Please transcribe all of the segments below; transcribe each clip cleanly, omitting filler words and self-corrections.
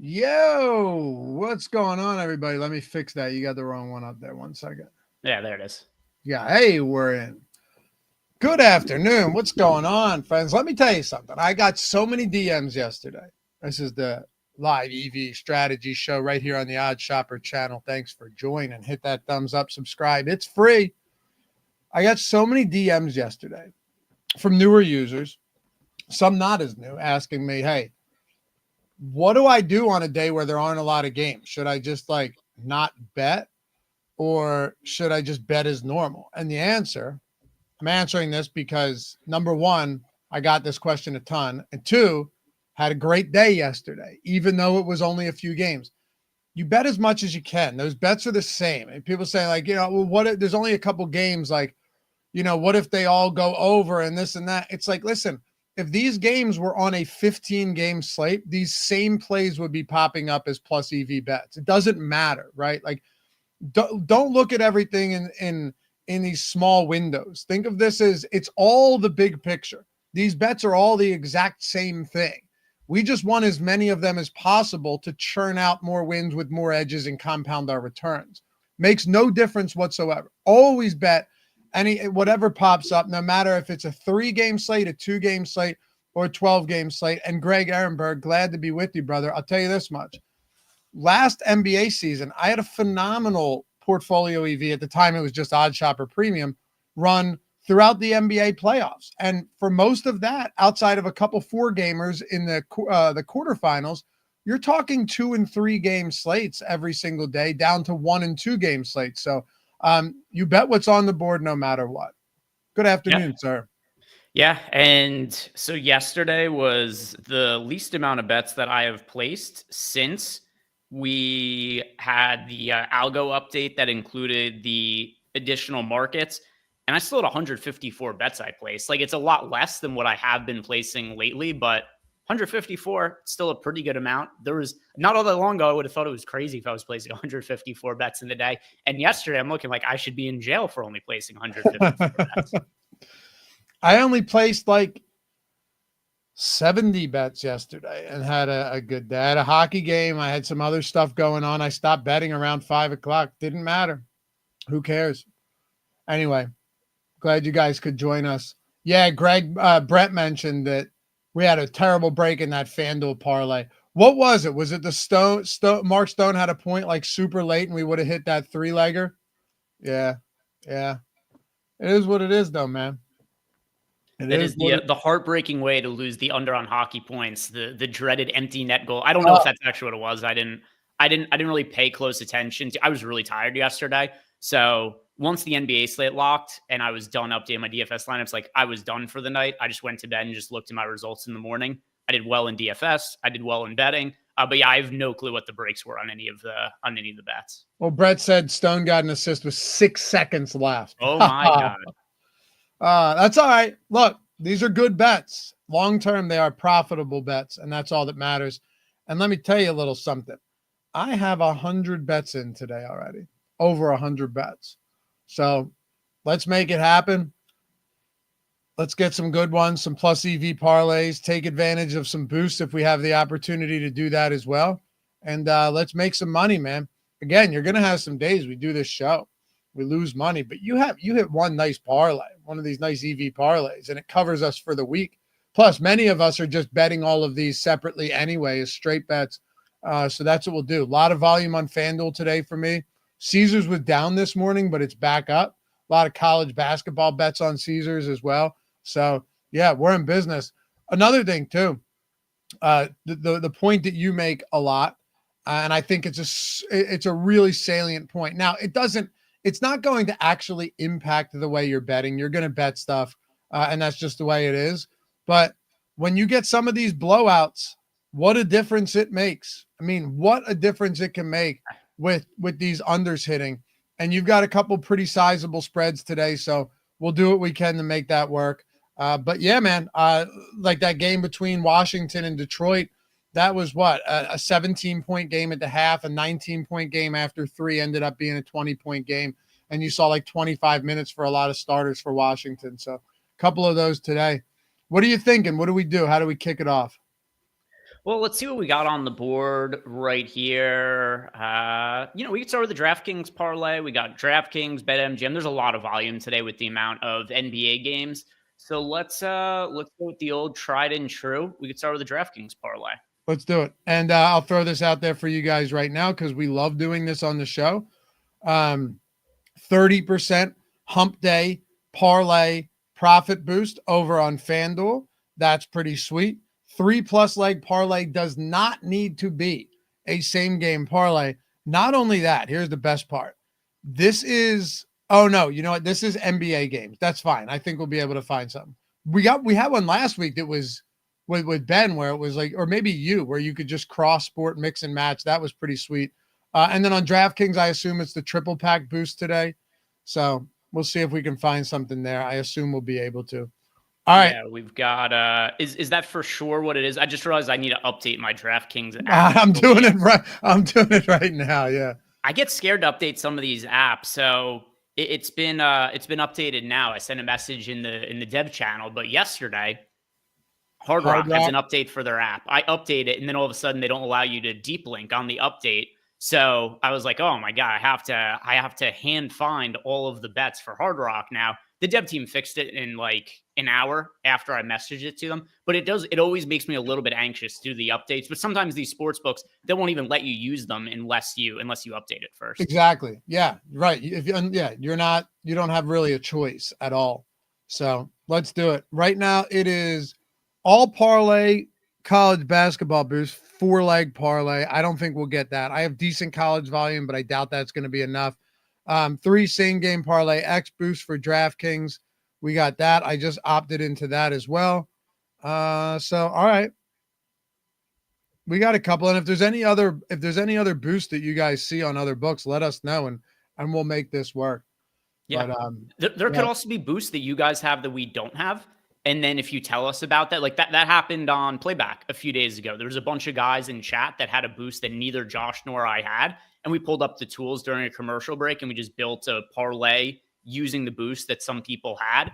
Yo, what's going on, everybody? Let me fix that. You got the wrong one up there. 1 second. Yeah, there it is. Yeah, hey, we're in. Good afternoon. What's going on, friends? Let me tell you something. I got so many DMs yesterday. This is the live EV strategy show right here on the OddsShopper channel. Thanks for joining. Hit that thumbs up, subscribe. It's free. I got so many DMs yesterday from newer users, some not as new, asking me, hey, what do I do on a day where there aren't a lot of games? Should I just not bet, or should I just bet as normal? And the answer, I'm answering this because number one, I got this question a ton, and two, had a great day yesterday, even though it was only a few games. You bet as much as you can. Those bets are the same. And people say well, what if there's only a couple games, what if they all go over and this and that? It's like, listen, if these games were on a 15-game slate, these same plays would be popping up as plus EV bets. It doesn't matter, right? Don't look at everything in these small windows. Think of this as it's all the big picture. These bets are all the exact same thing. We just want as many of them as possible to churn out more wins with more edges and compound our returns. Makes no difference whatsoever. Always bet whatever pops up, no matter if it's a 3-game slate, a 2-game slate, or a 12-game slate. And Greg Ehrenberg, glad to be with you, brother. I'll tell you this much. Last NBA season, I had a phenomenal portfolio EV. At the time, it was just OddsShopper Premium run throughout the NBA playoffs. And for most of that, outside of a couple 4-gamers in the quarterfinals, you're talking 2- and 3-game slates every single day, down to 1- and 2-game slates. So you bet what's on the board no matter what. Good afternoon, sir. Yeah, and so yesterday was the least amount of bets that I have placed since we had the algo update that included the additional markets. And I still had 154 bets I placed. It's a lot less than what I have been placing lately, but 154, still a pretty good amount. There was not all that long ago, I would have thought it was crazy if I was placing 154 bets in the day. And yesterday, I'm looking like I should be in jail for only placing 154 bets. I only placed 70 bets yesterday and had a good day. I had a hockey game. I had some other stuff going on. I stopped betting around 5 o'clock. Didn't matter. Who cares? Anyway, glad you guys could join us. Yeah, Brett mentioned that we had a terrible break in that FanDuel parlay. What was it? Was it the Mark Stone had a point super late and we would have hit that 3-legger? Yeah. It is what it is, though, man. That is the heartbreaking way to lose the under on hockey points, the dreaded empty net goal. I don't know if that's actually what it was. I didn't really pay close attention to. I was really tired yesterday. So once the NBA slate locked and I was done updating my DFS lineups, I was done for the night. I just went to bed and just looked at my results in the morning. I did well in DFS. I did well in betting. But yeah, I have no clue what the breaks were on any of the bets. Well, Brett said Stone got an assist with 6 seconds left. Oh my God. That's all right. Look, these are good bets. Long term, they are profitable bets, and that's all that matters. And let me tell you a little something. I have 100 bets in today already, over 100 bets. So let's make it happen. Let's get some good ones, some plus EV parlays, take advantage of some boosts if we have the opportunity to do that as well. And let's make some money, man. Again, you're going to have some days we do this show. We lose money, but you hit one nice parlay, one of these nice EV parlays, and it covers us for the week. Plus, many of us are just betting all of these separately anyway as straight bets. So that's what we'll do. A lot of volume on FanDuel today for me. Caesars was down this morning, but it's back up. A lot of college basketball bets on Caesars as well. So yeah, we're in business. Another thing too, the point that you make a lot, and I think it's a really salient point. Now it's not going to actually impact the way you're betting. You're going to bet stuff, and that's just the way it is. But when you get some of these blowouts, what a difference it makes. I mean, what a difference it can make with these unders hitting. And you've got a couple pretty sizable spreads today, so we'll do what we can to make that work. But yeah, man, like that game between Washington and Detroit, that was what, a 17-point game at the half, a 19-point game after 3 ended up being a 20-point game. And you saw 25 minutes for a lot of starters for Washington. So a couple of those today. What are you thinking? What do we do? How do we kick it off? Well, let's see what we got on the board right here. We can start with the DraftKings parlay. We got DraftKings, BetMGM. There's a lot of volume today with the amount of NBA games. So let's go with the old tried and true. We could start with the DraftKings parlay. Let's do it. And I'll throw this out there for you guys right now because we love doing this on the show. 30% hump day parlay profit boost over on FanDuel. That's pretty sweet. 3+ leg parlay does not need to be a same game parlay. Not only that, here's the best part. This is, oh no, you know what? This is NBA games. That's fine. I think we'll be able to find something. We had one last week that was with Ben where it was like, or maybe you, where you could just cross sport, mix and match. That was pretty sweet. And then on DraftKings, I assume it's the triple pack boost today. So we'll see if we can find something there. I assume we'll be able to. All right. Yeah, we've got is that for sure what it is? I just realized I need to update my DraftKings app. I'm doing it right. I'm doing it right now. Yeah. I get scared to update some of these apps. So it's been updated now. I sent a message in the dev channel, but yesterday Hard Rock has an update for their app. I update it, and then all of a sudden they don't allow you to deep link on the update. So I was like, oh my God, I have to hand find all of the bets for Hard Rock now. The dev team fixed it in like an hour after I messaged it to them, but it always makes me a little bit anxious to do the updates. But sometimes these sports books, they won't even let you use them unless you update it first. Exactly. Yeah. Right. You don't have really a choice at all. So let's do it right now. It is all parlay college basketball boost, 4-leg parlay. I don't think we'll get that. I have decent college volume, but I doubt that's going to be enough. 3 same game parlay X boost for DraftKings. We got that. I just opted into that as well. So all right. We got a couple. And if there's any other boost that you guys see on other books, let us know and we'll make this work. Yeah. But, there could also be boosts that you guys have that we don't have. And then if you tell us about that, like that happened on Playback a few days ago. There was a bunch of guys in chat that had a boost that neither Josh nor I had. And we pulled up the tools during a commercial break and we just built a parlay using the boost that some people had.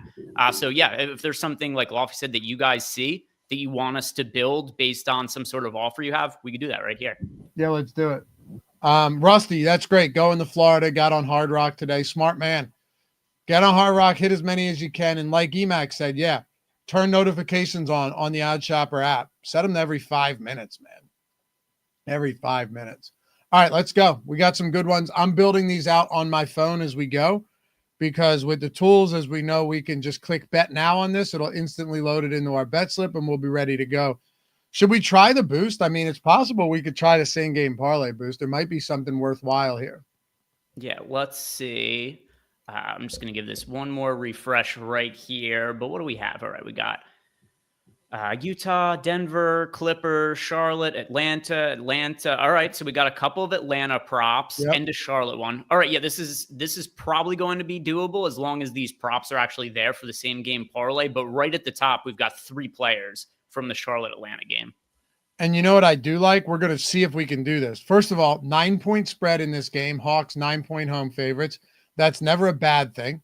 So yeah, if there's something like Lofty said that you guys see that you want us to build based on some sort of offer you have, we could do that right here. Yeah, let's do it. Rusty, that's great. Going to Florida, got on Hard Rock today. Smart man. Get on Hard Rock, hit as many as you can. And like Emac said, yeah, turn notifications on the OddsShopper app. Set them every 5 minutes, man. Every 5 minutes. All right, let's go. We got some good ones. I'm building these out on my phone as we go because with the tools, as we know, we can just click bet now on this. It'll instantly load it into our bet slip and we'll be ready to go. Should we try the boost? I mean, it's possible we could try the same game parlay boost. There might be something worthwhile here. Yeah, let's see. I'm just going to give this one more refresh right here. But what do we have? All right, we got Utah, Denver, Clippers, Charlotte, Atlanta. All right, so we got a couple of Atlanta props and a Charlotte one. All right, yeah, this is probably going to be doable as long as these props are actually there for the same game parlay. But right at the top, we've got 3 players from the Charlotte-Atlanta game. And you know what I do like? We're going to see if we can do this. First of all, 9-point spread in this game. Hawks 9-point home favorites. That's never a bad thing.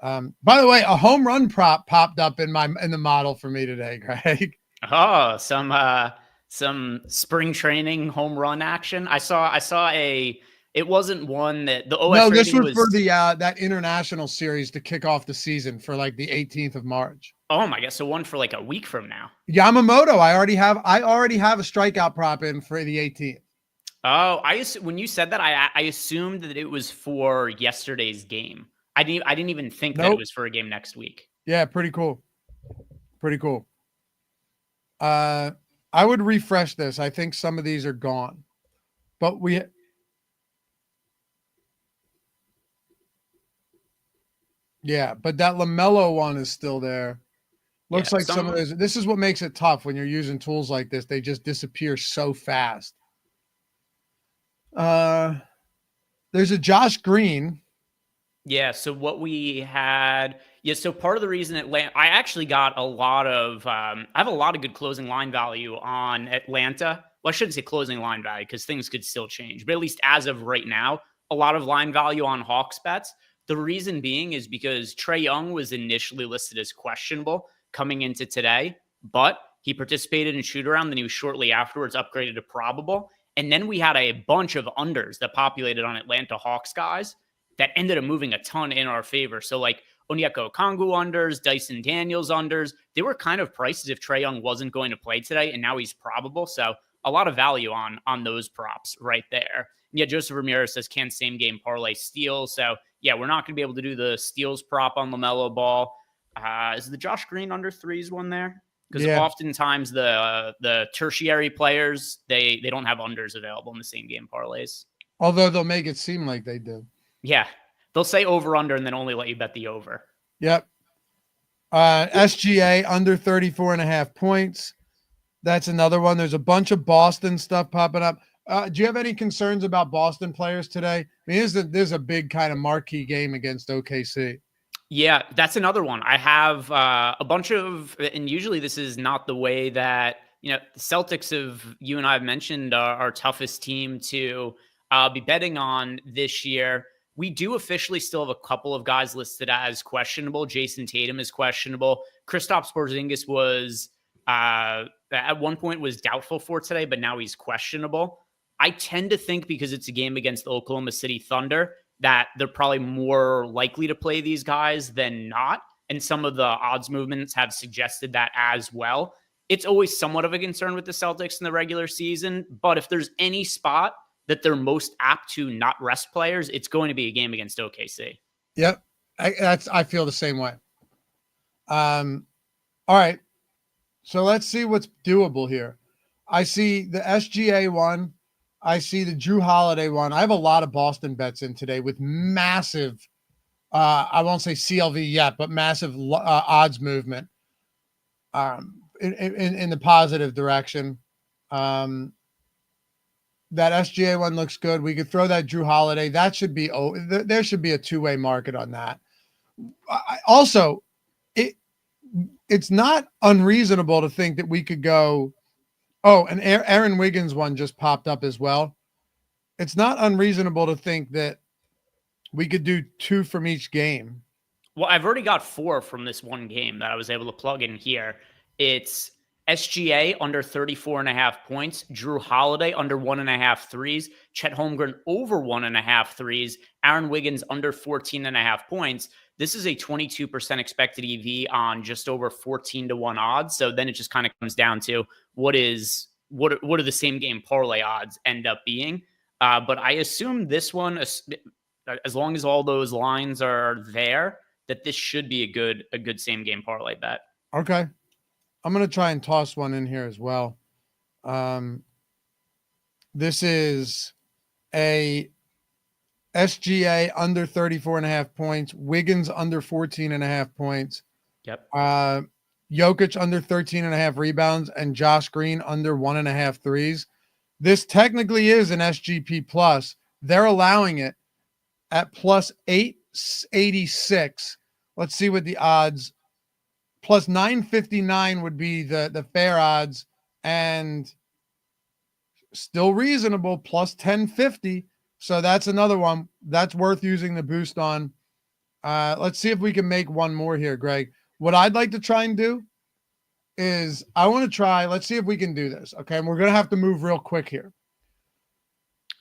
By the way, a home run prop popped up in the model for me today, Greg. Oh, some spring training home run action. I saw it wasn't one that the OS. No, this was for the that international series to kick off the season for like the 18th of March. Oh my God! So one for like a week from now. Yamamoto, I already have a strikeout prop in for the 18th. Oh, when you said that, I assumed that it was for yesterday's game. I didn't even think that it was for a game next week. Yeah, pretty cool. Pretty cool. I would refresh this. I think some of these are gone, but but that LaMelo one is still there. Looks like some of those. This is what makes it tough when you're using tools like this. They just disappear so fast. There's a Josh Green. Yeah. So what we had. Yeah. So part of the reason I actually got a lot of. I have a lot of good closing line value on Atlanta. Well, I shouldn't say closing line value because things could still change. But at least as of right now, a lot of line value on Hawks bets. The reason being is because Trae Young was initially listed as questionable coming into today, but He participated in shoot around, then he was shortly afterwards upgraded to probable. And then we had a bunch of unders that populated on Atlanta Hawks guys that ended up moving a ton in our favor. So like Onyeka Okongwu unders, Dyson Daniels unders, they were kind of prices if Trae Young wasn't going to play today, and now he's probable. So a lot of value on those props right there. And yeah, Joseph Ramirez says, can same game parlay steals. So yeah, we're not going to be able to do the steals prop on LaMelo Ball. Is the Josh Green under threes one there? Because oftentimes the tertiary players, they don't have unders available in the same game parlays. Although they'll make it seem like they do. Yeah. They'll say over under and then only let you bet the over. Yep. SGA under 34.5 points. That's another one. There's a bunch of Boston stuff popping up. Do you have any concerns about Boston players today? I mean, there's a big kind of marquee game against OKC. Yeah, that's another one. I have a bunch of, and usually this is not the way that, the Celtics you and I have mentioned our toughest team to be betting on this year. We do officially still have a couple of guys listed as questionable. Jason Tatum is questionable. Kristaps Porzingis was at one point was doubtful for today, but now he's questionable. I tend to think because it's a game against the Oklahoma City Thunder that they're probably more likely to play these guys than not. And some of the odds movements have suggested that as well. It's always somewhat of a concern with the Celtics in the regular season, but if there's any spot that they're most apt to not rest players, it's going to be a game against OKC. Yep. I feel the same way. All right. So let's see what's doable here. I see the SGA one. I see the Drew Holiday one. I have a lot of Boston bets in today with massive, I won't say CLV yet, but massive odds movement in the positive direction. That SGA one looks good. We could throw that Drew Holiday. That should be, there should be a two-way market on that. Also, it's not unreasonable to think that we could go, and Aaron Wiggins one just popped up as well. It's not unreasonable to think that we could do 2 from each game. Well, I've already got 4 from this one game that I was able to plug in here. It's SGA under 34.5 points, Drew Holiday under 1.5 threes, Chet Holmgren over 1.5 threes, Aaron Wiggins under 14.5 points. This is a 22% expected EV on just over 14-1 odds. So then it just kind of comes down to what are the same game parlay odds end up being. But I assume this one, as long as all those lines are there, that this should be a good same game parlay bet. Okay. I'm going to try and toss one in here as well. This is a SGA under 34.5 points, Wiggins under 14.5 points. Yep. Jokic under 13.5 rebounds, and Josh Green under 1.5 threes. This technically is an SGP plus. They're allowing it at plus 886. Let's see what the odds. Plus 959 would be the fair odds, and still reasonable, plus 1050. So that's another one that's worth using the boost on. Let's see if we can make one more here, Greg. What I'd like to try and do is let's see if we can do this. Okay. And we're going to have to move real quick here.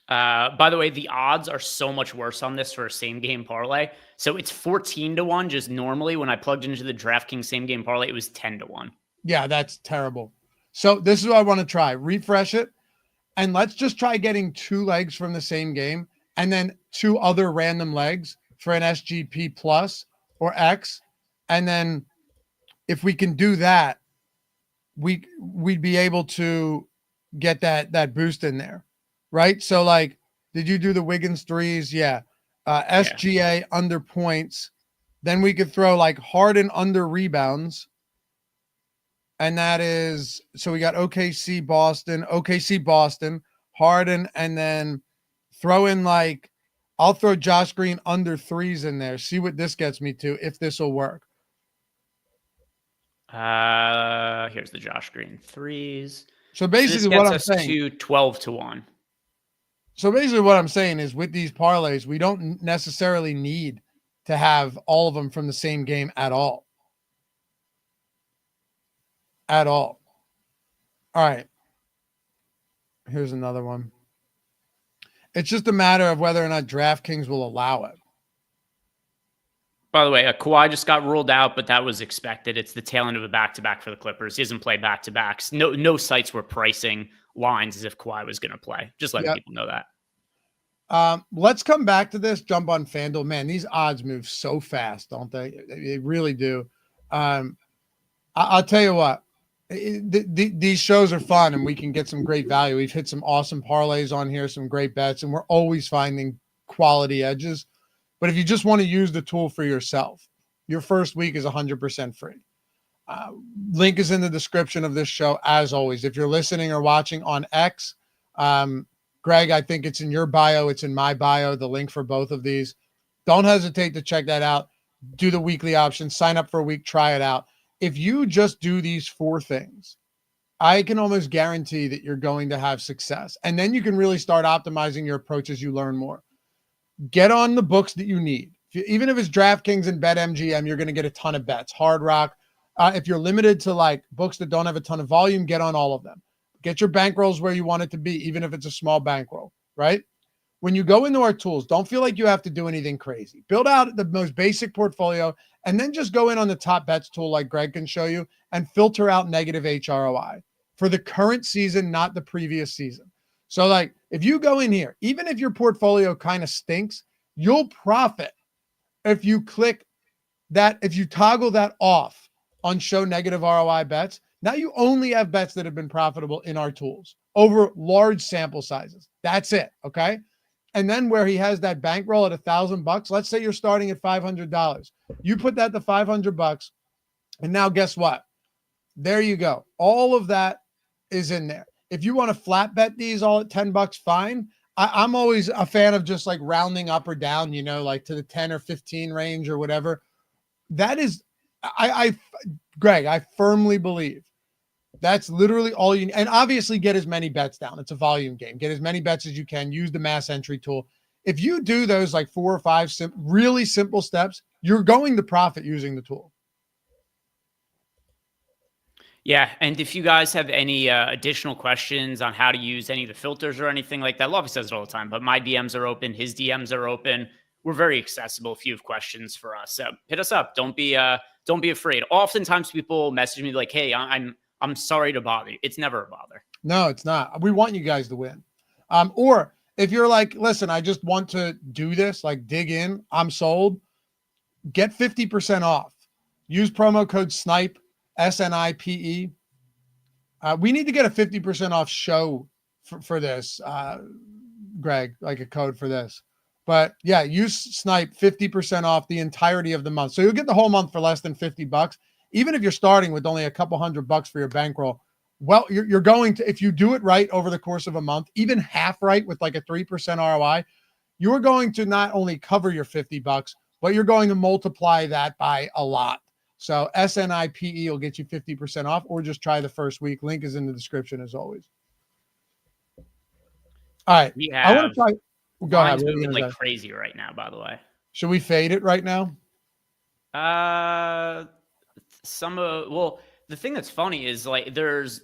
By the way, the odds are so much worse on this for a same game parlay. So it's 14-1. Just normally when I plugged into the DraftKings same game parlay, it was 10-1. Yeah, that's terrible. So this is what I want to try. Refresh it. And let's just try getting 2 legs from the same game and then 2 other random legs for an SGP plus or X. And then if we can do that, we'd be able to get that boost in there. Right? So like, did you do the Wiggins threes? Yeah. SGA under points. Then we could throw like Harden under rebounds. And that is, so we got OKC, Boston, Harden, and then throw in I'll throw Josh Green under threes in there. See what this gets me to, if this will work. Here's the Josh Green threes. So basically what I'm saying, to 12-1. So basically what I'm saying is with these parlays, we don't necessarily need to have all of them from the same game at all. At all. All right. Here's another one. It's just a matter of whether or not DraftKings will allow it. By the way, Kawhi just got ruled out, but that was expected. It's the tail end of a back-to-back for the Clippers. He doesn't play back-to-backs. No sites were pricing lines as if Kawhi was going to play. Just letting people know that. Let's come back to this. Jump on FanDuel. Man, these odds move so fast, don't they? They really do. I'll tell you what. These shows are fun, and we can get some great value. We've hit some awesome parlays on here, some great bets, and we're always finding quality edges. But if you just want to use the tool for yourself, your first week is 100% free. Link is in the description of this show, as always. If you're listening or watching on X, Greg, I think it's in your bio. It's in my bio, the link for both of these. Don't hesitate to check that out. Do the weekly option. Sign up for a week. Try it out. If you just do these 4 things, I can almost guarantee that you're going to have success. And then you can really start optimizing your approach as you learn more. Get on the books that you need. Even if it's DraftKings and BetMGM, you're going to get a ton of bets. Hard Rock. If you're limited to like books that don't have a ton of volume, get on all of them. Get your bankrolls where you want it to be, even if it's a small bankroll, right? When you go into our tools, don't feel like you have to do anything crazy. Build out the most basic portfolio and then just go in on the top bets tool like Greg can show you and filter out negative HROI for the current season, not the previous season. So like if you go in here, even if your portfolio kind of stinks, you'll profit if you click that, if you toggle that off on show negative ROI bets. Now you only have bets that have been profitable in our tools over large sample sizes. That's it. Okay. And then where he has that bankroll at $1,000, let's say you're starting at $500. You put that to $500. And now guess what? There you go. All of that is in there. If you want to flat bet these all at $10, fine. I'm always a fan of just like rounding up or down, you know, like to the 10 or 15 range or whatever. That is, Greg, I firmly believe that's literally all you need. And obviously get as many bets down. It's a volume game. Get as many bets as you can. Use the mass entry tool. If you do those like 4 or 5 really simple steps, you're going to profit using the tool. Yeah, and if you guys have any additional questions on how to use any of the filters or anything like that, Lovey says it all the time, but my DMs are open. His DMs are open. We're very accessible if you have questions for us. So hit us up. Don't be afraid. Oftentimes people message me like, hey, I'm sorry to bother you. It's never a bother. No, it's not. We want you guys to win. Or if you're like, listen, I just want to do this, like dig in, I'm sold, get 50% off. Use promo code SNIPE, SNIPE. We need to get a 50% off show for this, Greg, like a code for this. But yeah, use Snipe 50% off the entirety of the month. So you'll get the whole month for less than $50. Even if you're starting with only a couple $100 for your bankroll, well, you're going to, if you do it right over the course of a month, even half right with like a 3% ROI, you're going to not only cover your $50, but you're going to multiply that by a lot. So SNIPE will get you 50% off, or just try the first week. Link is in the description as always. All right. I want to try. Go ahead. Mine's moving like crazy right now, by the way. Should we fade it right now? The thing that's funny is like there's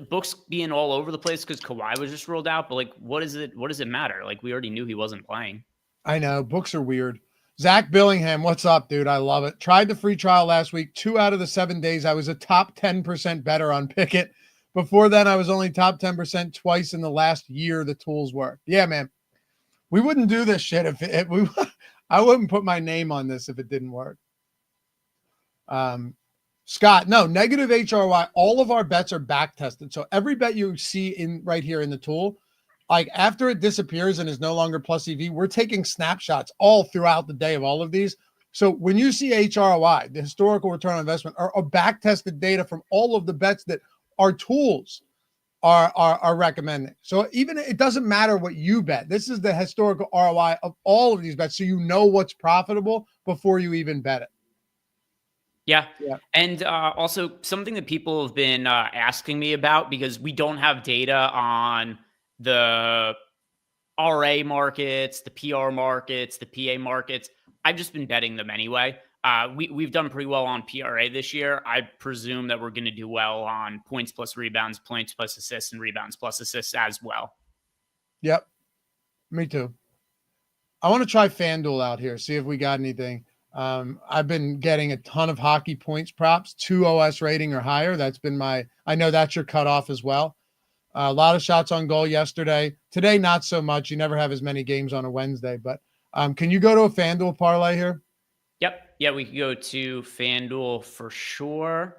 books being all over the place because Kawhi was just ruled out. But like, what does it matter? Like, we already knew he wasn't playing. I know. Books are weird. Zach Billingham, what's up, dude? I love it. Tried the free trial last week. 2 out of the 7 days, I was a top 10% better on Pickett. Before then, I was only top 10% twice in the last year the tools worked. Yeah, man. We wouldn't do this shit if I wouldn't put my name on this if it didn't work. Scott, no, negative HRY. All of our bets are back tested. So every bet you see in right here in the tool, like after it disappears and is no longer plus EV, we're taking snapshots all throughout the day of all of these. So when you see HROI, the historical return on investment, are back tested data from all of the bets that our tools are recommending. So even it doesn't matter what you bet. This is the historical ROI of all of these bets. So you know what's profitable before you even bet it. Yeah. And also something that people have been asking me about, because we don't have data on the RA markets, the PR markets, the PA markets. I've just been betting them anyway. we've done pretty well on PRA this year. I presume that we're going to do well on points plus rebounds, points plus assists, and rebounds plus assists as well. Yep, me too. I want to try FanDuel out here, see if we got anything. I've been getting a ton of hockey points props, 2 OS rating or higher. That's been I know that's your cutoff as well. A lot of shots on goal yesterday. Today, not so much. You never have as many games on a Wednesday, but can you go to a FanDuel parlay here? Yep. Yeah, we could go to FanDuel for sure.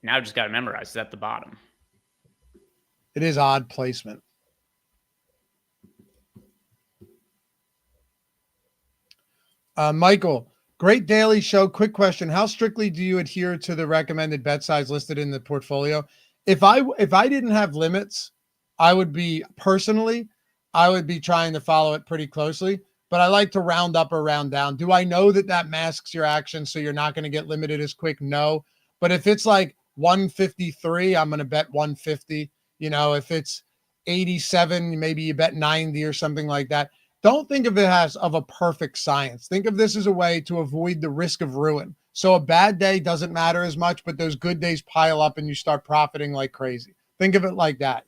Now I just got to memorize. It's at the bottom. It is odd placement. Michael, great daily show. Quick question. How strictly do you adhere to the recommended bet size listed in the portfolio? If I didn't have limits, I would be trying to follow it pretty closely, but I like to round up or round down. Do I know that masks your action so you're not going to get limited as quick? No. But if it's like 153, I'm going to bet 150. If it's 87, maybe you bet 90 or something like that. Don't think of it as of a perfect science. Think of this as a way to avoid the risk of ruin. So a bad day doesn't matter as much, but those good days pile up and you start profiting like crazy. Think of it like that,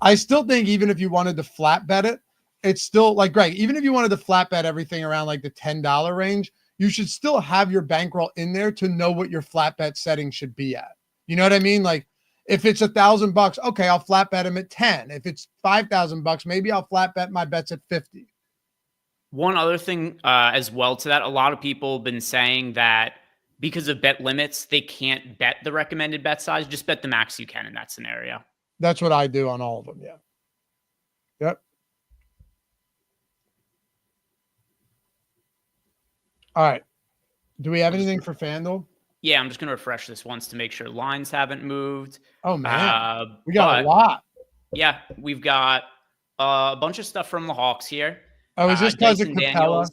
I still think even if you wanted to flat bet it, it's still like Greg, even if you wanted to flat bet everything around like the $10 range, you should still have your bankroll in there to know what your flat bet setting should be at. You know what I mean? Like if it's $1,000, okay, I'll flat bet them at 10. If it's $5,000, maybe I'll flat bet my bets at 50. One other thing as well to that, a lot of people have been saying that because of bet limits, they can't bet the recommended bet size. Just bet the max you can in that scenario. That's what I do on all of them. Yeah. Yep. All right. Do we have anything for FanDuel? Yeah, I'm just going to refresh this once to make sure lines haven't moved. Oh, man. We got a lot. Yeah, we've got a bunch of stuff from the Hawks here. Oh, is this because of Capella?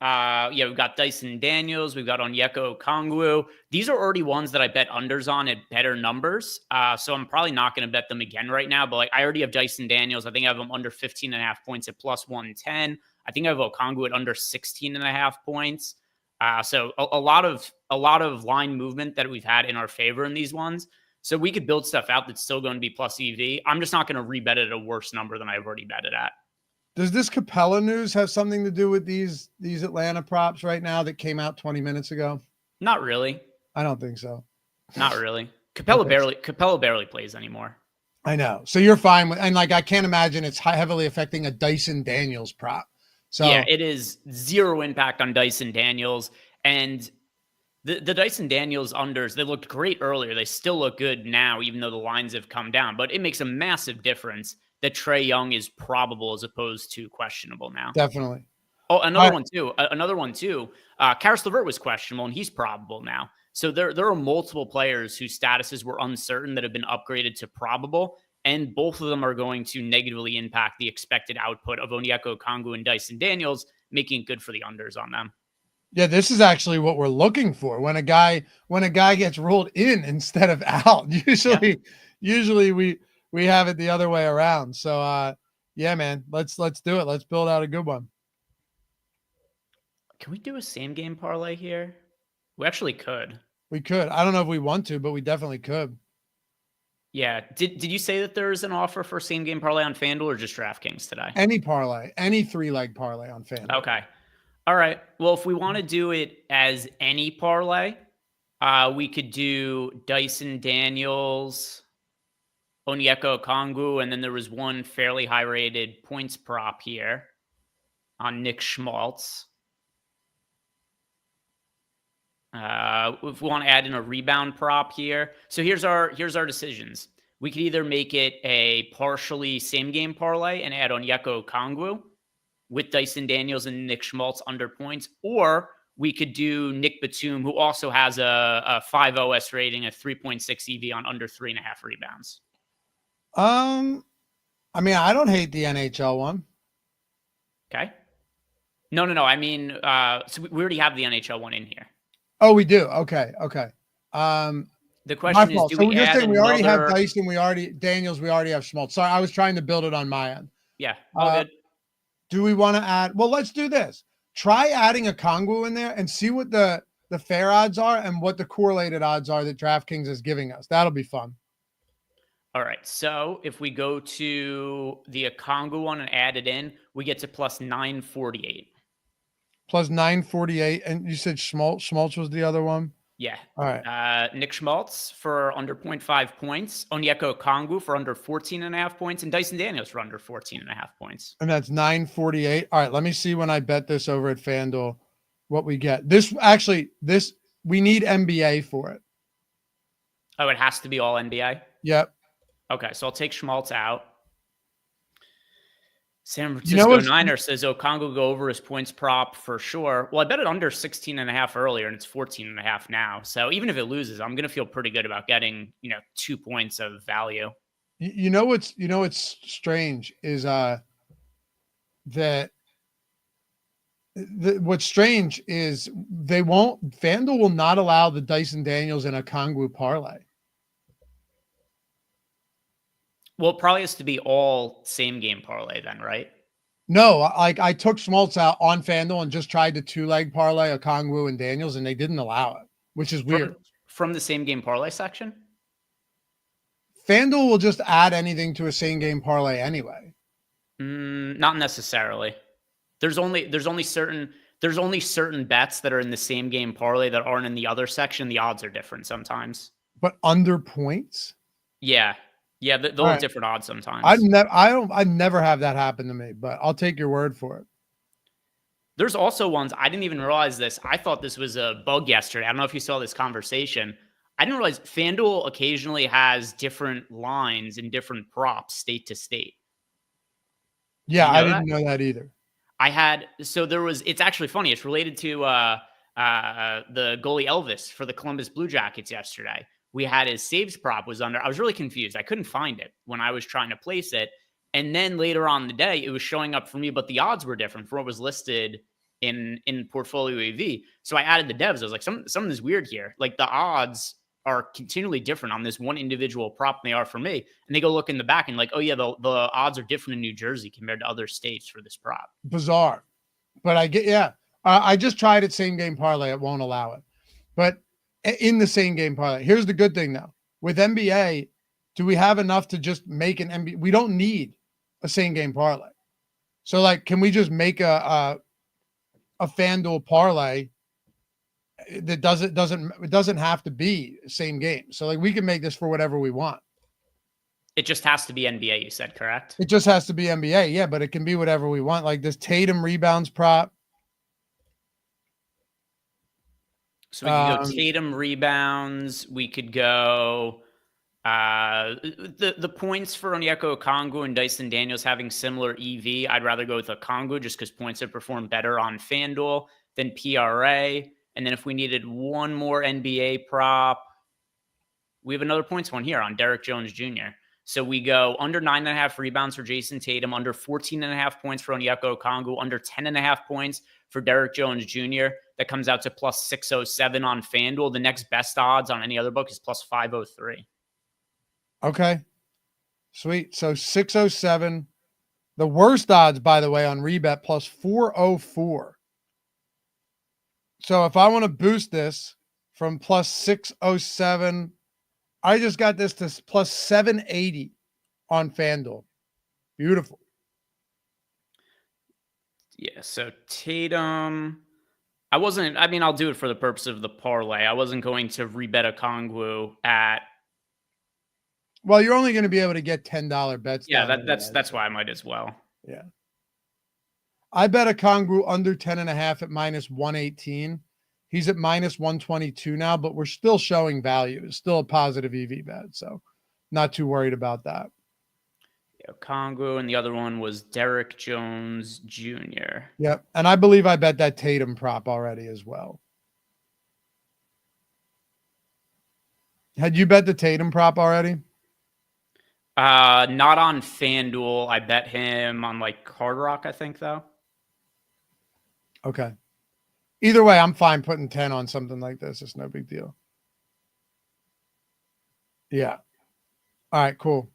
Yeah, we've got Dyson Daniels. We've got Onyeka Okongwu. These are already ones that I bet unders on at better numbers. So I'm probably not going to bet them again right now. But I already have Dyson Daniels. I think I have him under 15.5 points at plus 110. I think I have Okongwu at under 16.5 points. So a lot of line movement that we've had in our favor in these ones. So we could build stuff out that's still going to be plus EV. I'm just not going to rebet it at a worse number than I've already bet it at. Does this Capella news have something to do with these Atlanta props right now that came out 20 minutes ago? Not really. I don't think so. Not really. Capella barely plays anymore. I know. So you're fine with, and I can't imagine it's heavily affecting a Dyson Daniels prop. So yeah, it is zero impact on Dyson Daniels. And the Dyson Daniels unders, they looked great earlier. They still look good now, even though the lines have come down. But it makes a massive difference that Trae Young is probable as opposed to questionable now. Definitely. Oh, another one too. Karis LeVert was questionable, and he's probable now. So there are multiple players whose statuses were uncertain that have been upgraded to probable, and both of them are going to negatively impact the expected output of Onyeka Okongwu and Dyson Daniels, making it good for the unders on them. Yeah, this is actually what we're looking for when a guy gets ruled in instead of out. Usually we have it the other way around. So yeah, man, let's do it. Let's build out a good one. Can we do a same game parlay here? We actually could. We could. I don't know if we want to, but we definitely could. Yeah. Did you say that there's an offer for same game parlay on FanDuel or just DraftKings today? Any parlay, any 3-leg parlay on FanDuel. Okay. All right. Well, if we want to do it as any parlay, we could do Dyson Daniels, Onyeka Okongwu, and then there was one fairly high-rated points prop here on Nick Schmaltz. If we want to add in a rebound prop here. So here's our decisions. We could either make it a partially same-game parlay and add Onyeka Okongwu with Dyson Daniels and Nick Schmaltz under points, or we could do Nick Batum, who also has a 5 OS rating, a 3.6 EV on under 3.5 rebounds. I mean, I don't hate the NHL one. Okay. No. I mean, so we already have the NHL one in here. Oh, we do. Okay. The My question is, fault. do So we we're just add saying we already have another? Dyson, Daniels, we already have Schmaltz. Sorry, I was trying to build it on my end. Yeah, all Uh, good. do we want to add? Well, let's do this. Try adding a Kongwu in there and see what the fair odds are and what the correlated odds are that DraftKings is giving us. That'll be fun. All right. So if we go to the Okongu one and add it in, we get to plus 948. Plus 948. And you said Schmaltz was the other one? Yeah. All right. Nick Schmaltz for under 0.5 points, Onyeka Okongwu for under 14.5 points, and Dyson Daniels for under 14.5 points. And that's 948. All right. Let me see when I bet this over at FanDuel what we get. This we need NBA for it. Oh, it has to be all NBA? Yep. Okay, so I'll take Schmaltz out. San You know Francisco what's Niner says Okongwu go over his points prop for sure. Well, I bet it under 16.5 earlier, and it's 14.5 now. So even if it loses, I'm going to feel pretty good about getting 2 points of value. you know what's strange is that what's strange is FanDuel will not allow the Dyson Daniels and a Okongwu parlay. Well, it probably has to be all same game parlay then, right? No, like I took Schmaltz out on FanDuel and just tried the 2-leg parlay of Okongwu and Daniels, and they didn't allow it, which is weird. From the same game parlay section? FanDuel will just add anything to a same game parlay anyway. Not necessarily. There's only certain bets that are in the same game parlay that aren't in the other section. The odds are different sometimes. But under points? Yeah. Yeah, they'll have different odds sometimes. I never have that happen to me, but I'll take your word for it. There's also ones, I didn't even realize this. I thought this was a bug yesterday. I don't know if you saw this conversation. I didn't realize FanDuel occasionally has different lines and different props state to state. Yeah, I didn't know that either. It's actually funny. It's related to the goalie Elvis for the Columbus Blue Jackets yesterday. We had his saves prop was under. I was really confused. I couldn't find it when I was trying to place it. And then later on in the day, it was showing up for me, but the odds were different from what was listed in PortfolioEV. So I added the devs. I was like, something is weird here. Like the odds are continually different on this one individual prop than they are for me. And they go look in the back and like, oh yeah, the odds are different in New Jersey compared to other states for this prop. Bizarre. But I just tried it same game parlay. It won't allow it. But in the same game parlay, here's the good thing though. With NBA, do we have enough to just make an NBA? We don't need a same game parlay. So like, can we just make a FanDuel parlay that doesn't have to be same game. So like we can make this for whatever we want. It just has to be NBA, you said, correct? It just has to be NBA, yeah, but it can be whatever we want. Like this Tatum rebounds prop. So we could go Tatum rebounds. We could go the points for Onyeka Okongwu and Dyson Daniels having similar EV. I'd rather go with Okongwu just because points have performed better on FanDuel than PRA. And then if we needed one more NBA prop, we have another points one here on Derek Jones Jr. So we go under 9.5 rebounds for Jason Tatum, under 14.5 points for Onyeka Okongwu, under 10.5 points for Derek Jones Jr. That comes out to plus 607 on FanDuel. The next best odds on any other book is plus 503. Okay. Sweet. So 607. The worst odds, by the way, on Rebet plus 404. So if I want to boost this from plus 607, I just got this to plus 780 on FanDuel. Beautiful. Yeah, so Tatum, I'll do it for the purpose of the parlay. I wasn't going to rebet Okongwu at. Well, you're only going to be able to get $10 bets. Yeah, that's why I might as well. Yeah. I bet Okongwu under 10.5 at minus 118. He's at minus 122 now, but we're still showing value. It's still a positive EV bet, so not too worried about that. Okongwu, and the other one was Derek Jones Jr. Yep, and I believe I bet that Tatum prop already as well. Had you bet the Tatum prop already? Not on FanDuel. I bet him on like Hard Rock, I think, though. Okay. Either way, I'm fine putting 10 on something like this. It's no big deal. Yeah. All right, cool.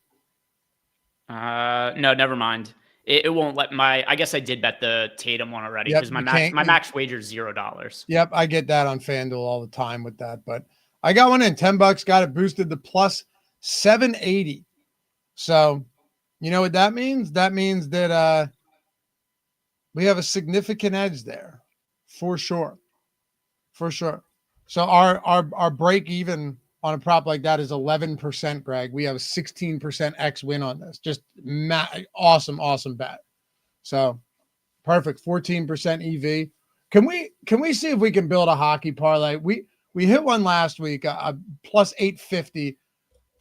No, never mind. It won't let my. I guess I did bet the Tatum one already Yep, because you can't. my max wager is $0. Yep, I get that on FanDuel all the time with that, but I got one in $10, got it boosted to plus 780. So, you know what that means? That means that we have a significant edge there, for sure, for sure. So our break even on a prop like that is 11%, Greg. We have a 16% X win on this. Just awesome bet. So perfect, 14% EV. Can we see if we can build a hockey parlay? We hit one last week, plus 850.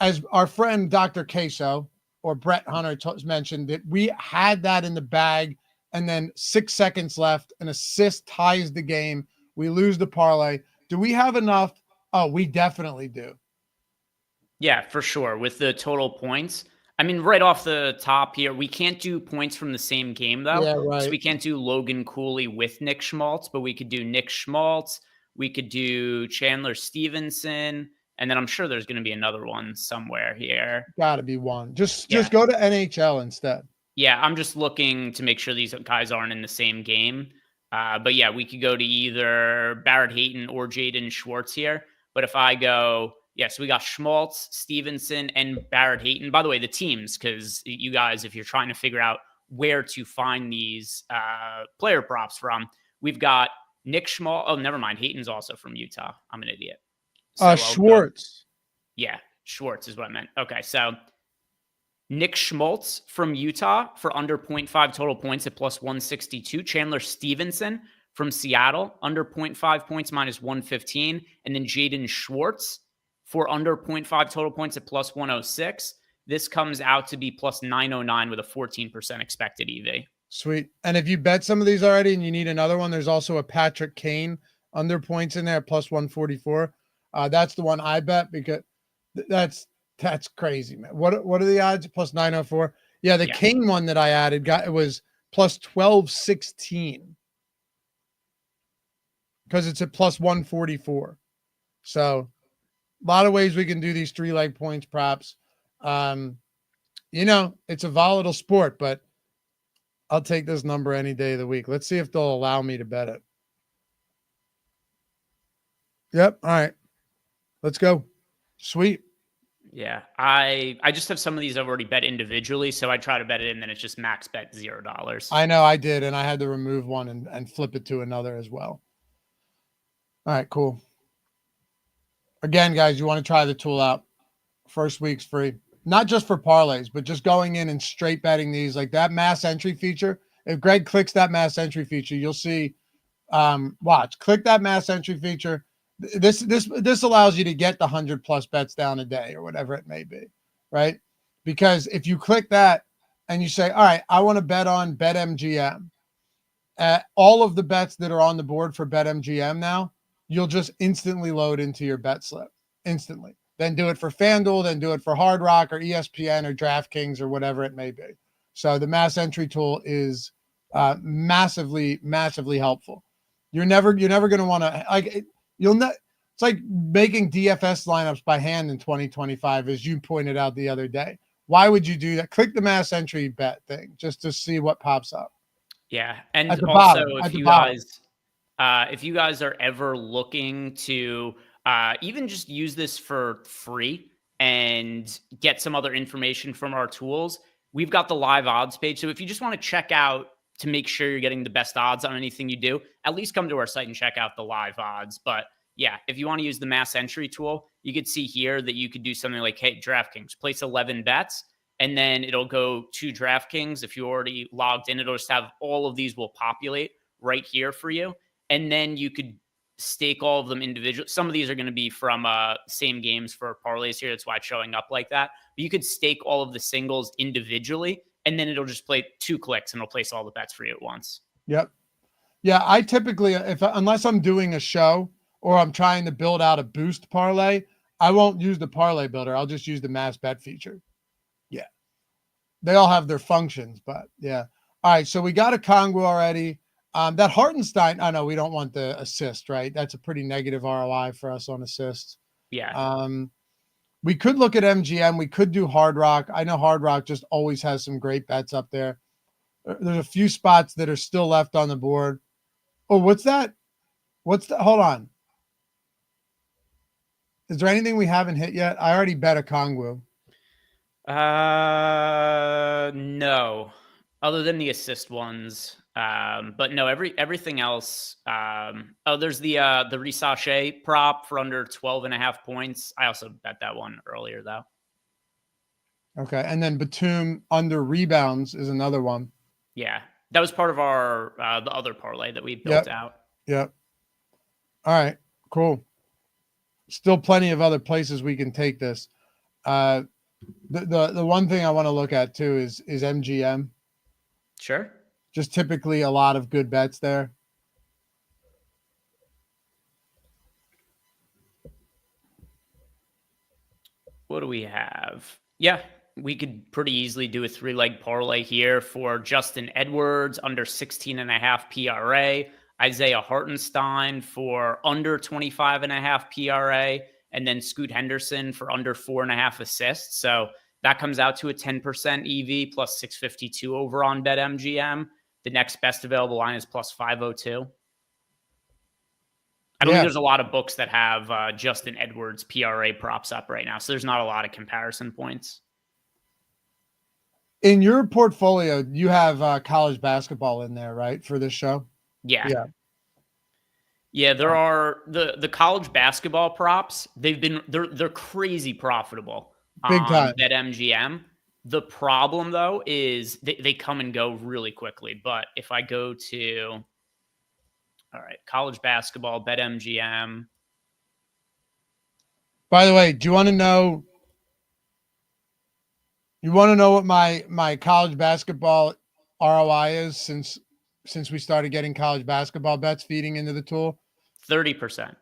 As our friend Dr. Queso or Brett Hunter mentioned, that we had that in the bag, and then 6 seconds left, an assist ties the game. We lose the parlay. Do we have enough? Oh, we definitely do. Yeah, for sure. With the total points, I mean, right off the top here, we can't do points from the same game though. Yeah, So right. we can't do Logan Cooley with Nick Schmaltz, but we could do Nick Schmaltz. We could do Chandler Stevenson, and then I'm sure there's going to be another one somewhere here. Got to be one. Just Yeah, go to NHL instead. yeah. I'm just looking to make sure these guys aren't in the same game. But yeah, we could go to either Barrett Hayton or Jaden Schwartz here. But if I go, yeah, so we got Schmaltz, Stevenson, and Barrett Hayton. By the way, the teams, because you guys, if you're trying to figure out where to find these player props from, we've got Nick Schmaltz. Oh, never mind. Hayton's also from Utah. I'm an idiot. So Schwartz. Yeah, Schwartz is what I meant. Okay, so Nick Schmaltz from Utah for under 0.5 total points at plus 162. Chandler Stevenson from Seattle, under 0.5 points, minus 115. And then Jaden Schwartz for under 0.5 total points at plus 106. This comes out to be plus 909 with a 14% expected EV. Sweet. And if you bet some of these already and you need another one, there's also a Patrick Kane under points in there, plus 144. That's the one I bet because that's crazy, man. What are the odds? Plus 904. Yeah, the Kane one that I added it was plus 1216 because it's at plus 144. So a lot of ways we can do these 3-leg points props. It's a volatile sport, but I'll take this number any day of the week. Let's see if they'll allow me to bet it. Yep. All right. Let's go. Sweet. Yeah. I just have some of these I've already bet individually, so I try to bet it and then it's just max bet $0. I know I did, and I had to remove one and flip it to another as well. All right, cool. Again, guys, you want to try the tool out. First week's free. Not just for parlays, but just going in and straight betting these, like that mass entry feature. If Greg clicks that mass entry feature, you'll see, watch, click that mass entry feature. This allows you to get the 100+ bets down a day or whatever it may be, right? Because if you click that and you say, all right, I want to bet on BetMGM, all of the bets that are on the board for BetMGM now, you'll just instantly load into your bet slip instantly. Then do it for FanDuel, then do it for Hard Rock or ESPN or DraftKings or whatever it may be. So the mass entry tool is massively helpful. You're never going to want to it's like making DFS lineups by hand in 2025, as you pointed out the other day. Why would you do that? Click the mass entry bet thing just to see what pops up. Yeah, and also bottom, if you guys are ever looking to even just use this for free and get some other information from our tools, we've got the live odds page. So if you just want to check out to make sure you're getting the best odds on anything you do, at least come to our site and check out the live odds. But yeah, if you want to use the mass entry tool, you could see here that you could do something like, hey, DraftKings, place 11 bets, and then it'll go to DraftKings. If you already logged in, it'll just have all of these will populate right here for you. And then you could stake all of them individually. Some of these are going to be from same games for parlays here. That's why it's showing up like that. But you could stake all of the singles individually, and then it'll just play 2 clicks and it'll place all the bets for you at once. Yep. Yeah, I typically, unless I'm doing a show or I'm trying to build out a boost parlay, I won't use the parlay builder. I'll just use the mass bet feature. Yeah. They all have their functions, but yeah. All right, so we got a Kongwu already. That Hartenstein, I know we don't want the assist, right? That's a pretty negative ROI for us on assists. Yeah. We could look at MGM. We could do Hard Rock. I know Hard Rock just always has some great bets up there. There's a few spots that are still left on the board. Oh, what's that? Hold on. Is there anything we haven't hit yet? I already bet a Kongwu. No, other than the assist ones. But no, everything else. There's the Risachet prop for under 12.5 points. I also bet that one earlier though. Okay, and then Batum under rebounds is another one. Yeah, that was part of our the other parlay that we built out. Yep. All right, cool. Still plenty of other places we can take this. The one thing I want to look at too is MGM. Sure. Just typically a lot of good bets there. What do we have? Yeah, we could pretty easily do a 3-leg parlay here for Justin Edwards under 16.5 PRA, Isaiah Hartenstein for under 25.5 PRA, and then Scoot Henderson for under 4.5 assists. So that comes out to a 10% EV plus 652 over on BetMGM. The next best available line is plus 502. I don't think there's a lot of books that have Justin Edwards PRA props up right now. So there's not a lot of comparison points. In your portfolio, you have college basketball in there, right? For this show? Yeah. There are the college basketball props. They're crazy profitable. Big time. BetMGM. The problem though is they come and go really quickly. But if I go to, all right, college basketball, BetMGM. By the way, do you want to know? You want to know what my college basketball ROI is since we started getting college basketball bets feeding into the tool? 30%.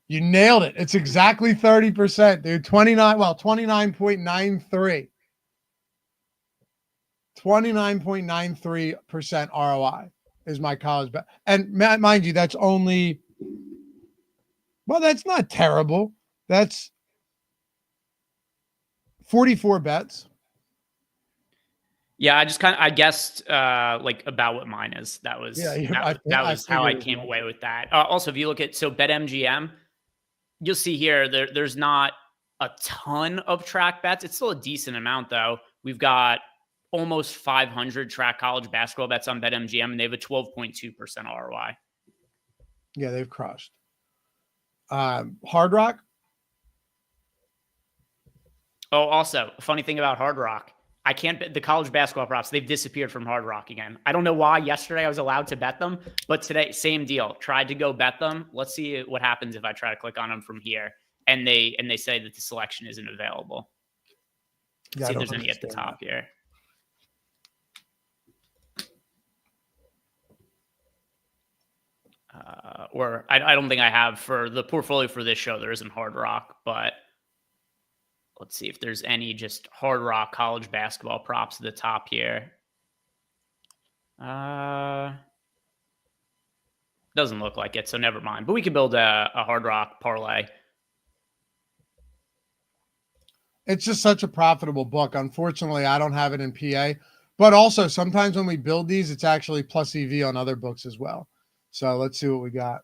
You nailed it. It's exactly 30%, dude. 29.93. 29.93% ROI is my college bet. And mind you, that's only, well, that's not terrible. That's 44 bets. Yeah, I guessed like about what mine is. That was that was how I came away with that. Also, if you look at BetMGM, you'll see here there's not a ton of track bets. It's still a decent amount though. We've got almost 500 track college basketball bets on BetMGM, and they have a 12.2% ROI. Yeah, they've crushed. Hard Rock. Oh, also, a funny thing about Hard Rock. I can't bet the college basketball props. They've disappeared from Hard Rock again. I don't know why. Yesterday I was allowed to bet them, but today, same deal. Tried to go bet them. Let's see what happens if I try to click on them from here. And they say that the selection isn't available. Let's see if there's any at the top here. Or I don't think I have for the portfolio for this show. There isn't Hard Rock, but let's see if there's any just Hard Rock college basketball props at the top here. Doesn't look like it, so never mind. But we could build a Hard Rock parlay. It's just such a profitable book. Unfortunately, I don't have it in PA. But also, sometimes when we build these, it's actually plus EV on other books as well. So let's see what we got.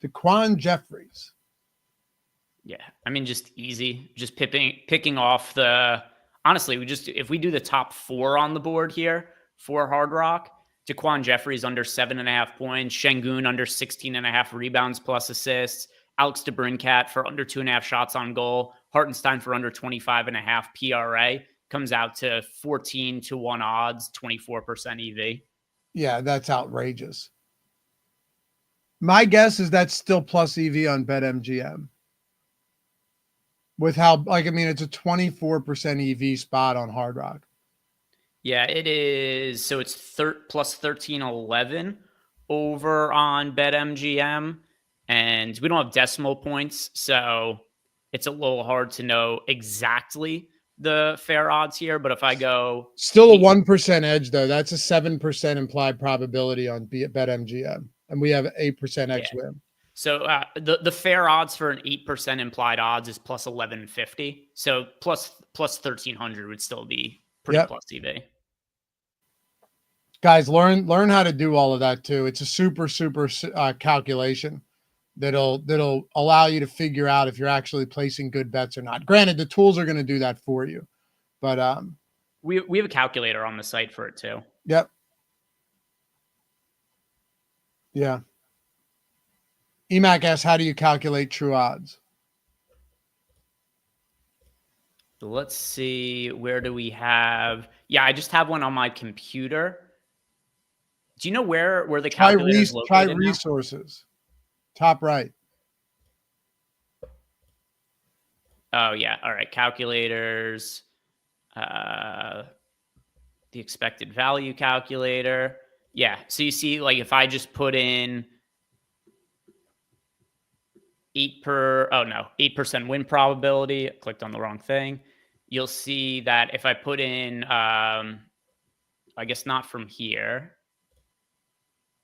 DeQuan Jeffries. Yeah, I mean, just easy. Just picking off the. Honestly, if we do the top 4 on the board here for Hard Rock, DeQuan Jeffries under 7.5 points, Şengün under 16.5 rebounds plus assists, Alex DeBrincat for under 2.5 shots on goal, Hartenstein for under 25.5 PRA, comes out to 14-1 odds, 24% EV. Yeah, that's outrageous. My guess is that's still plus EV on BetMGM. With how, it's a 24% EV spot on Hard Rock. Yeah, it is. So it's plus 1311 over on BetMGM. And we don't have decimal points, so it's a little hard to know exactly the fair odds here. But if I go... Still a 1% edge, though. That's a 7% implied probability on BetMGM. And we have 8% X win. So the fair odds for an 8% implied odds is plus 1150. So plus 1300 would still be pretty plus EV. Guys, learn how to do all of that too. It's a super calculation that'll allow you to figure out if you're actually placing good bets or not. Granted, the tools are going to do that for you, but we have a calculator on the site for it too. Yep. Yeah. EMAC asks, how do you calculate true odds? Let's see. Where do we have? Yeah, I just have one on my computer. Do you know where the calculator is located? Try resources. Top right. Oh, yeah. All right. Calculators. The expected value calculator. Yeah. So you see, like, if I just put in 8% win probability, I clicked on the wrong thing. You'll see that if I put in, I guess not from here.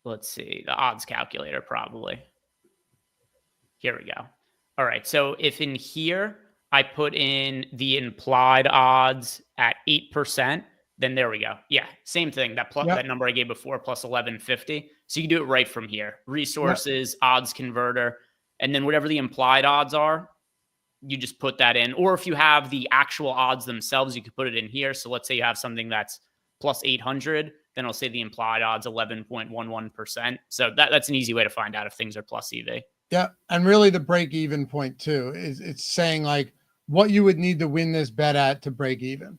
Let's see, the odds calculator probably. Here we go. All right. So if in here I put in the implied odds at 8%, then there we go. Yeah, same thing. That number I gave before, plus 1150. So you can do it right from here. Resources, odds converter, and then whatever the implied odds are, you just put that in. Or if you have the actual odds themselves, you could put it in here. So let's say you have something that's plus 800, then I'll say the implied odds 11.11%. So that's an easy way to find out if things are plus EV. Yeah, and really the break-even point too is it's saying like what you would need to win this bet at to break even.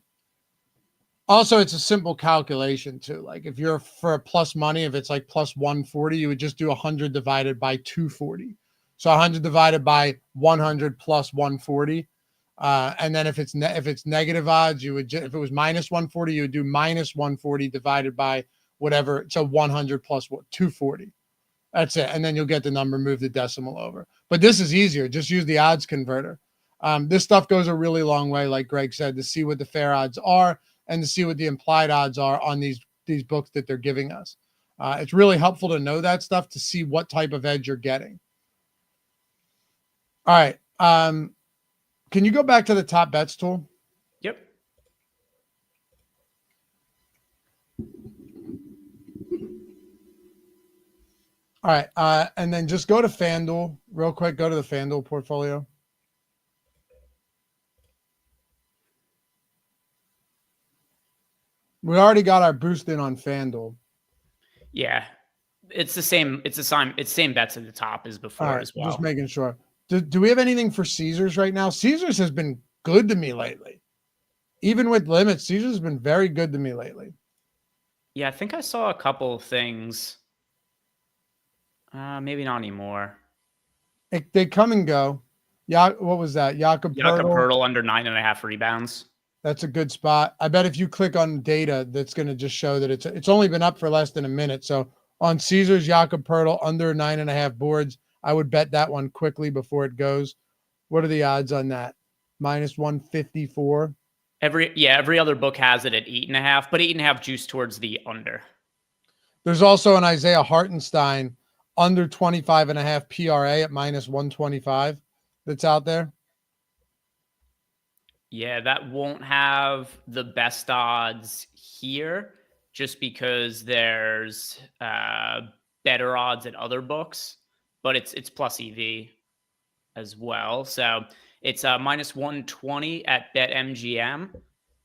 Also, it's a simple calculation too. Like if you're for a plus money, if it's like plus 140, you would just do 100 divided by 240. So 100 divided by 100 plus 140. And then if it's negative odds, you would if it was minus 140, you would do minus 140 divided by whatever. So 100 plus 240. That's it. And then you'll get the number, move the decimal over. But this is easier. Just use the odds converter. This stuff goes a really long way, like Greg said, to see what the fair odds are and to see what the implied odds are on these books that they're giving us. It's really helpful to know that stuff to see what type of edge you're getting. All right. Can you go back to the top bets tool? Yep. All right. And then just go to FanDuel real quick. Go to the FanDuel portfolio. We already got our boost in on FanDuel. Yeah. It's the same. It's same bets at the top as before as well. Just making sure. Do we have anything for Caesars right now? Caesars has been good to me lately. Even with limits, Caesars has been very good to me lately. Yeah, I think I saw a couple of things. Maybe not anymore. They come and go. What was that? Jakob Poeltl under 9.5 rebounds. That's a good spot. I bet if you click on data, that's going to just show that it's only been up for less than a minute. So on Caesars, Jakob Poeltl under 9.5 boards. I would bet that one quickly before it goes. What are the odds on that? Minus 154. Every other book has it at 8.5, but 8.5 juice towards the under. There's also an Isaiah Hartenstein under 25.5 PRA at minus 125 that's out there. Yeah, that won't have the best odds here just because there's better odds at other books, but it's plus EV as well. So it's minus 120 at BetMGM.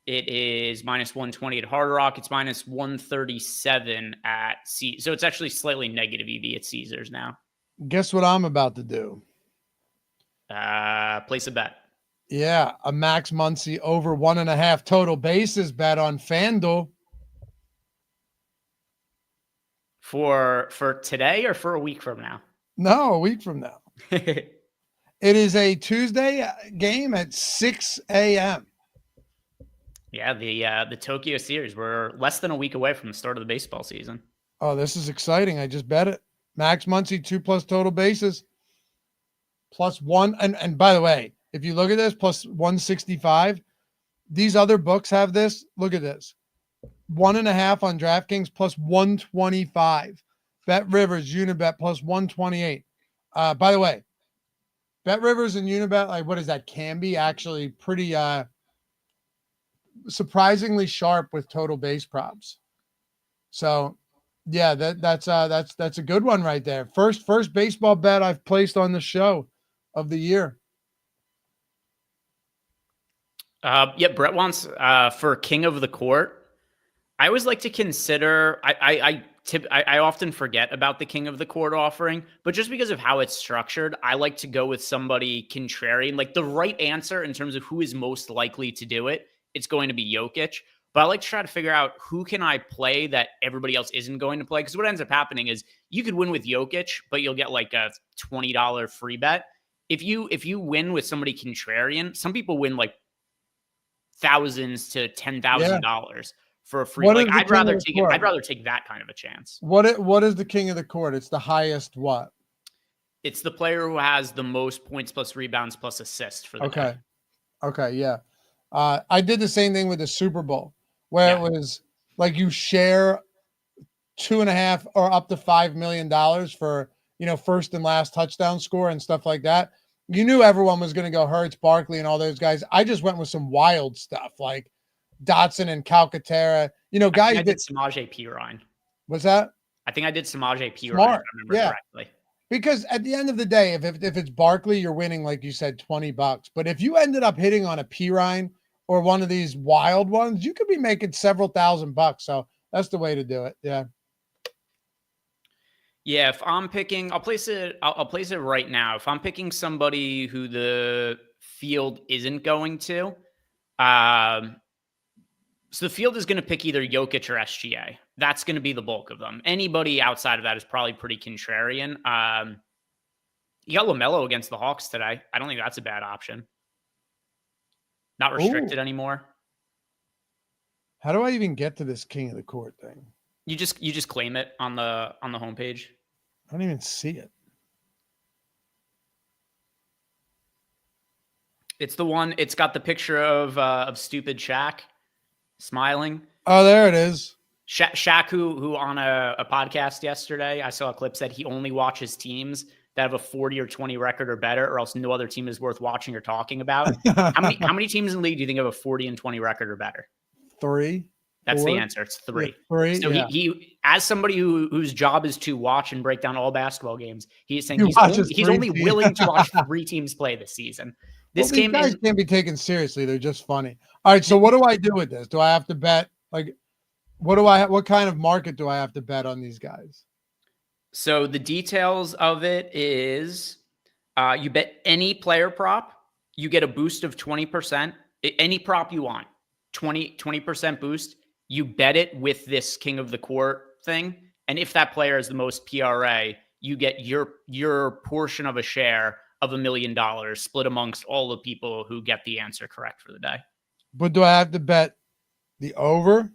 It is minus 120 at Hard Rock. It's minus 137 at Caesars. So it's actually slightly negative EV at Caesars now. Guess what I'm about to do? Place a bet. Yeah, a Max Muncy over 1.5 total bases bet on FanDuel. For today or for a week from now? No, a week from now. It is a Tuesday game at 6 a.m. Yeah, the Tokyo series. We're less than a week away from the start of the baseball season. Oh, this is exciting. I just bet it. Max Muncy, 2+ total bases. +1. And by the way, if you look at this, plus 165. These other books have this. Look at this. 1.5 on DraftKings plus 125. Bet Rivers, Unibet plus 128. By the way, Bet Rivers and Unibet, like what is that? Can be actually pretty surprisingly sharp with total base props. So yeah, that's a good one right there. First baseball bet I've placed on the show of the year. Yeah, Brett wants for King of the Court. I always like to consider. I often forget about the King of the Court offering, but just because of how it's structured, I like to go with somebody contrarian. Like the right answer in terms of who is most likely to do it, it's going to be Jokic. But I like to try to figure out who can I play that everybody else isn't going to play. Because what ends up happening is you could win with Jokic, but you'll get like a $20 free bet. If you win with somebody contrarian, some people win like thousands to $10,000 for a free. What Like is the I'd King of rather the take it. Court? I'd rather take that kind of a chance. What is the King of the Court? It's the highest what? It's the player who has the most points plus rebounds plus assists for the Okay. day. Okay, yeah. I did the same thing with the Super Bowl where Yeah. it was like you share 2.5 or up to $5 million for, first and last touchdown score and stuff like that. You knew everyone was going to go Hurts, Barkley, and all those guys. I just went with some wild stuff like Dotson and Calcaterra. Guys I did Samaje Perine. What's that? I think I did Samaje Perine, if Smart. I remember Yeah. correctly. Because at the end of the day, if it's Barkley, you're winning, like you said, $20. But if you ended up hitting on a Pirine or one of these wild ones, you could be making several $1,000. So that's the way to do it. Yeah. Yeah, if I'm picking, I'll place it right now. If I'm picking somebody who the field isn't going to, so the field is going to pick either Jokic or SGA. That's going to be the bulk of them. Anybody outside of that is probably pretty contrarian. You got LaMelo against the Hawks today. I don't think that's a bad option. Not restricted anymore. How do I even get to this King of the Court thing? You just claim it on the homepage. I don't even see it. It's the one. It's got the picture of stupid Shaq smiling. Oh, there it is. Shaq, who on a podcast yesterday, I saw a clip, said he only watches teams that have a 40 or 20 record or better, or else no other team is worth watching or talking about. How many teams in the league do you think have a 40 and 20 record or better? 3. That's 4? the answer. It's 3. Yeah, 3. So yeah. he as somebody whose job is to watch and break down all basketball games, he's saying he's only willing to watch 3 teams play this season. This game guys can't be taken seriously. They're just funny. All right. So what do I do with this? Do I have to bet? Like, what kind of market do I have to bet on these guys? So the details of it is you bet any player prop, you get a boost of 20%. Any prop you want, 20% boost. You bet it with this King of the Court thing. And if that player is the most PRA, you get your portion of a share of $1 million split amongst all the people who get the answer correct for the day. But do I have to bet the over?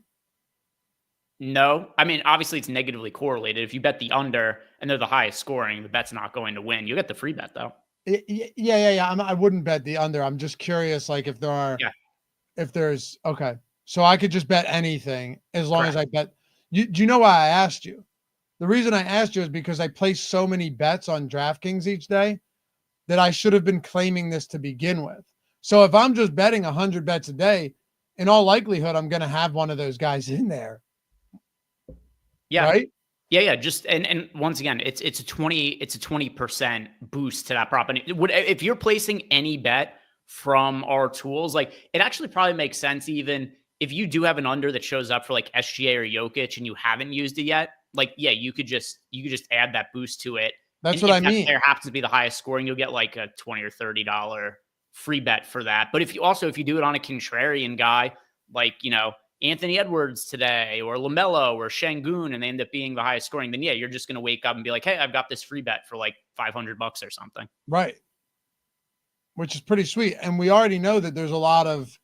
No. I mean, obviously it's negatively correlated. If you bet the under and they're the highest scoring, the bet's not going to win. You'll get the free bet though. Yeah. I wouldn't bet the under. I'm just curious, like if there's okay. So I could just bet anything as long as I bet. Do you know why I asked you? The reason I asked you is because I place so many bets on DraftKings each day that I should have been claiming this to begin with. So if I'm just betting 100 bets a day, in all likelihood, I'm going to have one of those guys in there. Yeah. Right? Yeah. Just and once again, it's a 20% boost to that prop. And if you're placing any bet from our tools, like it actually probably makes sense even if you do have an under that shows up for like SGA or Jokic and you haven't used it yet. Like, yeah, you could just add that boost to it. That's what I mean. If that player happens to be the highest scoring, you'll get like a $20 or $30 free bet for that. But if you do it on a contrarian guy, like, Anthony Edwards today or LaMelo or Şengün, and they end up being the highest scoring, then yeah, you're just going to wake up and be like, hey, I've got this free bet for like $500 or something. Right. Which is pretty sweet. And we already know that there's a lot of,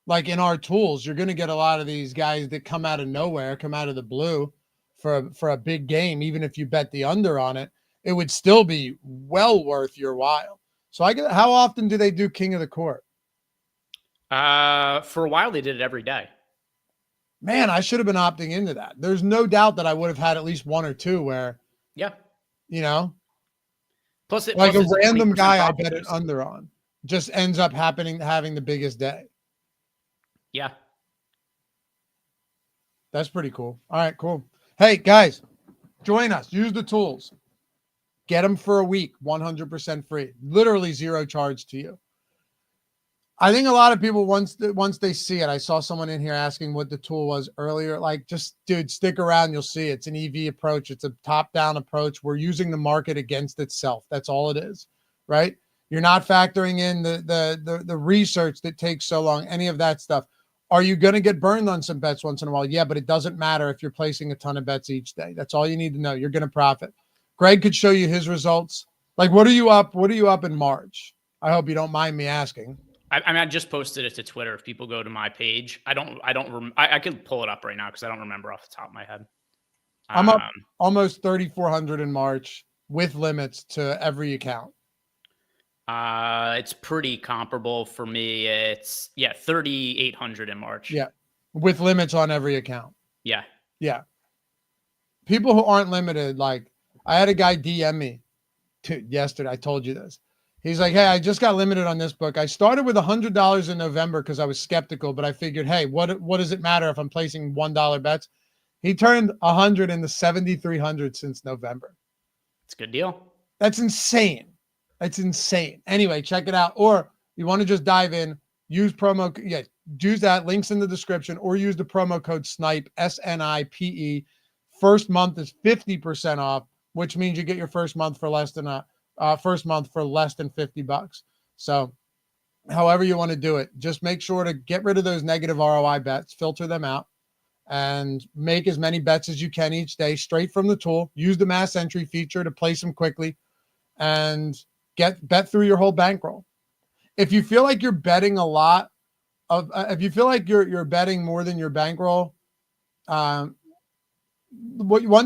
like in our tools, you're going to get a lot of these guys that come out of nowhere, come out of the blue for a big game. Even if you bet the under on it, it would still be well worth your while. So how often do they do King of the Court? For a while, they did it every day. Man, I should have been opting into that. There's no doubt that I would have had at least one or two where, yeah, Plus, Plus, Like a it's a random 20% guy I profit bet an boost. under on just ends up having the biggest day. Yeah. That's pretty cool. All right, cool. Hey, guys, join us. Use the tools. Get them for a week, 100% free. Literally zero charge to you. I think a lot of people, once they see it, I saw someone in here asking what the tool was earlier. Like, just, dude, stick around. You'll see. It's an EV approach. It's a top-down approach. We're using the market against itself. That's all it is, right? You're not factoring in the research that takes so long, any of that stuff. Are you going to get burned on some bets once in a while? Yeah, but it doesn't matter if you're placing a ton of bets each day. That's all you need to know. You're going to profit. Greg could show you his results. Like, what are you up in March? I hope you don't mind me asking. I mean, I just posted it to Twitter. If people go to my page, I could pull it up right now because I don't remember off the top of my head. I'm up almost 3,400 in March with limits to every account. It's pretty comparable for me. It's 3,800 in March. Yeah, with limits on every account. Yeah. People who aren't limited, like I had a guy DM me yesterday. I told you this. He's like, hey, I just got limited on this book. I started with $100 in November because I was skeptical, but I figured, hey, what does it matter if I'm placing $1 bets? He turned 100 into 7,300 since November. It's a good deal. That's insane. That's insane. Anyway, check it out. Or you want to just dive in, use use that. Links in the description, or use the promo code SNIPE, SNIPE. First month is 50% off, which means you get your first month for less than $50. So however you want to do it, just make sure to get rid of those negative ROI bets, filter them out, and make as many bets as you can each day straight from the tool. Use the mass entry feature to place them quickly and bet through your whole bankroll. If you feel like you're betting a lot if you feel like you're betting more than your bankroll, one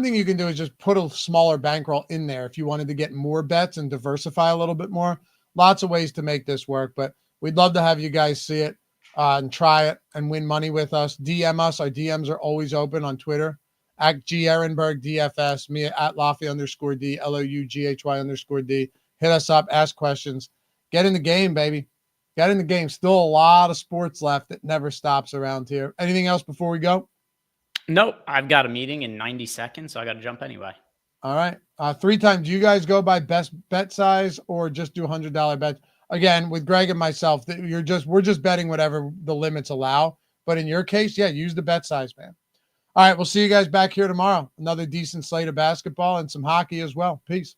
thing you can do is just put a smaller bankroll in there if you wanted to get more bets and diversify a little bit more. Lots of ways to make this work, but we'd love to have you guys see it and try it and win money with us. DM us. Our DMs are always open on Twitter. At G Ehrenberg DFS, me at Laffy_D, LOUGHY_D. Hit us up, ask questions, get in the game, baby. Get in the game. Still a lot of sports left. It never stops around here. Anything else before we go? Nope. I've got a meeting in 90 seconds, so I got to jump anyway. All right. 3 times. Do you guys go by best bet size or just do $100 bets? Again, with Greg and myself, we're just betting whatever the limits allow. But in your case, use the bet size, man. All right. We'll see you guys back here tomorrow. Another decent slate of basketball and some hockey as well. Peace.